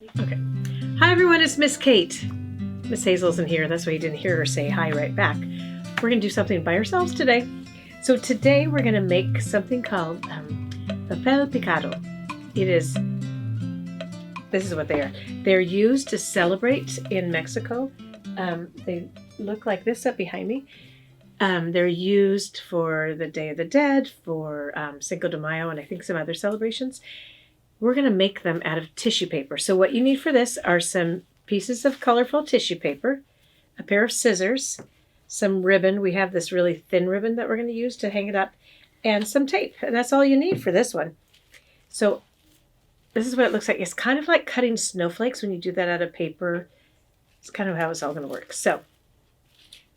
Okay. Hi everyone, it's Miss Kate. Miss Hazel's in here, that's why you didn't hear her say hi right back. We're going to do something by ourselves today. So today we're going to make something called Papel Picado. This is what they are. They're used to celebrate in Mexico. They look like this up behind me. They're used for the Day of the Dead, for Cinco de Mayo, and I think some other celebrations. We're going to make them out of tissue paper. So what you need for this are some pieces of colorful tissue paper, a pair of scissors, some ribbon. We have this really thin ribbon that we're going to use to hang it up, and some tape. And that's all you need for this one. So this is what it looks like. It's kind of like cutting snowflakes when you do that out of paper. It's kind of how it's all going to work. So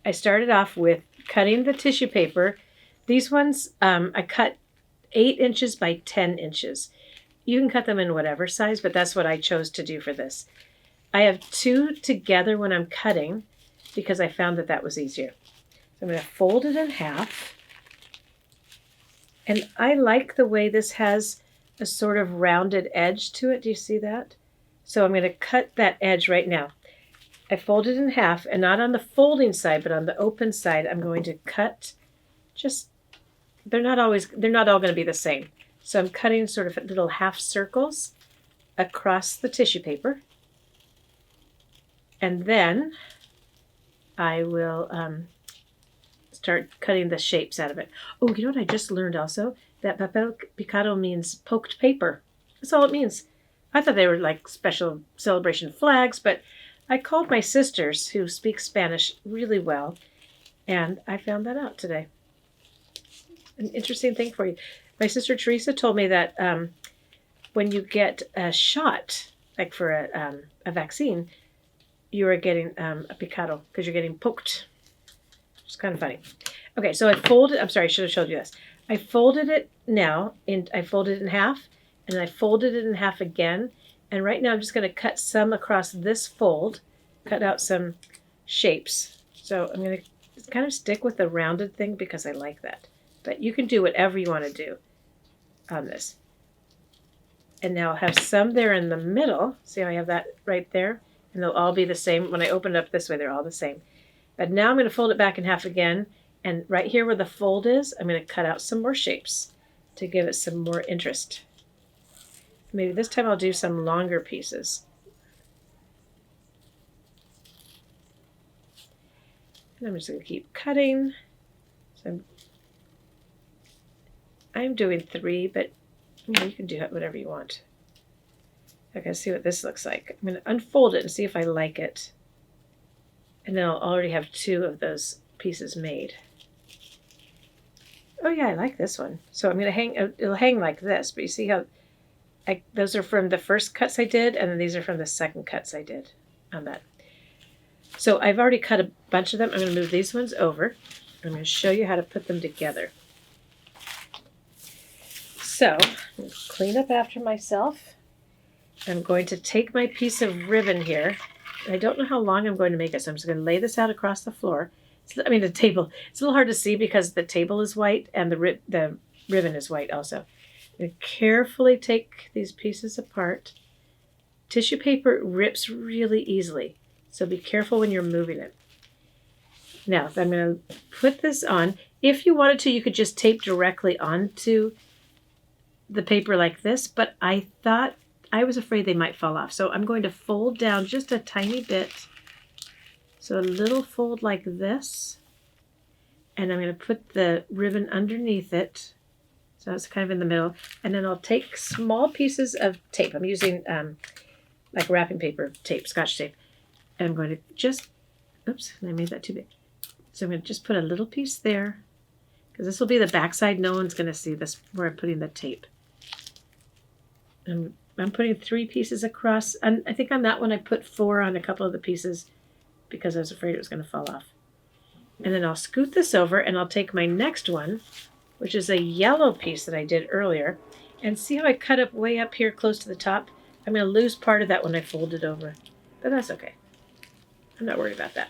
I started off with cutting the tissue paper. These ones I cut 8 inches by 10 inches. You can cut them in whatever size, but that's what I chose to do for this. I have 2 together when I'm cutting because I found that was easier. So I'm going to fold it in half. And I like the way this has a sort of rounded edge to it. Do you see that? So I'm going to cut that edge right now. I fold it in half, and not on the folding side, but on the open side, I'm going to cut they're not all going to be the same. So I'm cutting sort of little half circles across the tissue paper. And then I will start cutting the shapes out of it. Oh, you know what I just learned also? That Papel Picado means poked paper. That's all it means. I thought they were like special celebration flags, but I called my sisters who speak Spanish really well, and I found that out today. An interesting thing for you. My sister Teresa told me that when you get a shot, like for a vaccine, you are getting a picado because you're getting poked. It's kind of funny. Okay, so I folded. I'm sorry, I should have showed you this. I folded it now, and I folded it in half, and I folded it in half again. And right now I'm just going to cut some across this fold, cut out some shapes. So I'm going to kind of stick with the rounded thing because I like that. But you can do whatever you want to do on this. And now I'll have some there in the middle. See how I have that right there? And they'll all be the same. When I open it up this way, they're all the same. But now I'm going to fold it back in half again. And right here where the fold is, I'm going to cut out some more shapes to give it some more interest. Maybe this time I'll do some longer pieces. And I'm just going to keep cutting. So I'm doing 3, but you can do whatever you want. Okay, see what this looks like. I'm going to unfold it and see if I like it. And then I'll already have 2 of those pieces made. Oh yeah, I like this one. So I'm going to hang, it'll hang like this, but you see how those are from the first cuts I did, and then these are from the second cuts I did on that. So I've already cut a bunch of them. I'm going to move these ones over. I'm going to show you how to put them together. So, I'm going to clean up after myself. I'm going to take my piece of ribbon here. I don't know how long I'm going to make it, so I'm just going to lay this out across the floor. The table. It's a little hard to see because the table is white and the ribbon is white also. I'm going to carefully take these pieces apart. Tissue paper rips really easily, so be careful when you're moving it. Now, I'm going to put this on. If you wanted to, you could just tape directly onto the paper like this, but I was afraid they might fall off. So I'm going to fold down just a tiny bit. So a little fold like this. And I'm going to put the ribbon underneath it. So it's kind of in the middle. And then I'll take small pieces of tape. I'm using like wrapping paper tape, Scotch tape. And I'm going to just, oops, I made that too big. So I'm going to just put a little piece there. Because this will be the back side. No one's going to see this where I'm putting the tape. I'm putting 3 pieces across. And I think on that one I put 4 on a couple of the pieces because I was afraid it was going to fall off. And then I'll scoot this over and I'll take my next one, which is a yellow piece that I did earlier. And see how I cut up way up here close to the top? I'm going to lose part of that when I fold it over. But that's okay. I'm not worried about that.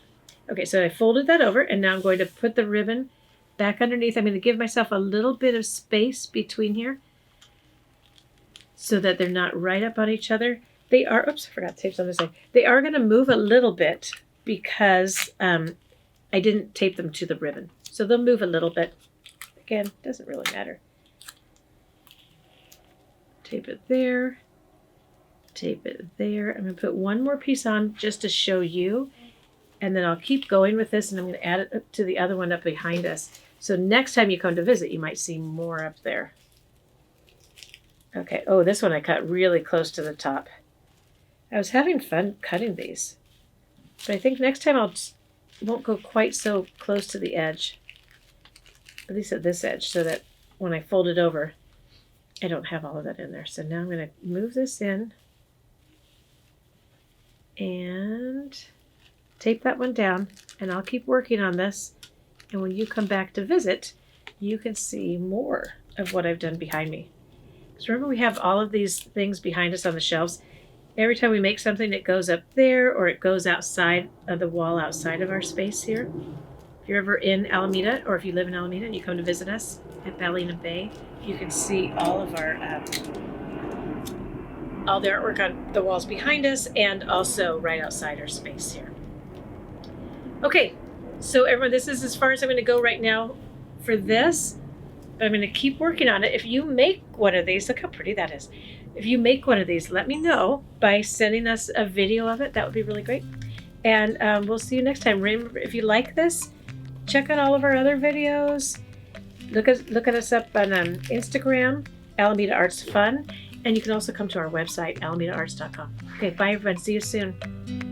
Okay, so I folded that over and now I'm going to put the ribbon back underneath. I'm going to give myself a little bit of space between here so that they're not right up on each other. They are, oops, I forgot to tape something. They are going to move a little bit because I didn't tape them to the ribbon. So they'll move a little bit. Again, doesn't really matter. Tape it there. Tape it there. I'm going to put one more piece on just to show you. And then I'll keep going with this, and I'm going to add it up to the other one up behind us. So next time you come to visit, you might see more up there. Okay. Oh, this one I cut really close to the top. I was having fun cutting these. But I think next time won't go quite so close to the edge. At least at this edge, so that when I fold it over, I don't have all of that in there. So now I'm going to move this in and tape that one down, and I'll keep working on this. And when you come back to visit, you can see more of what I've done behind me. Because remember, we have all of these things behind us on the shelves. Every time we make something, it goes up there or it goes outside of the wall outside of our space here. If you're ever in Alameda, or if you live in Alameda and you come to visit us at Ballina Bay, you can see all of our all the artwork on the walls behind us and also right outside our space here. Okay, so everyone, this is as far as I'm going to go right now for this, but I'm going to keep working on it. If you make one of these, look how pretty that is. If you make one of these, let me know by sending us a video of it. That would be really great. And we'll see you next time. Remember, if you like this, check out all of our other videos. Look at us up on Instagram, Alameda Arts Fun. And you can also come to our website, alamedaarts.com. Okay, bye everyone. See you soon.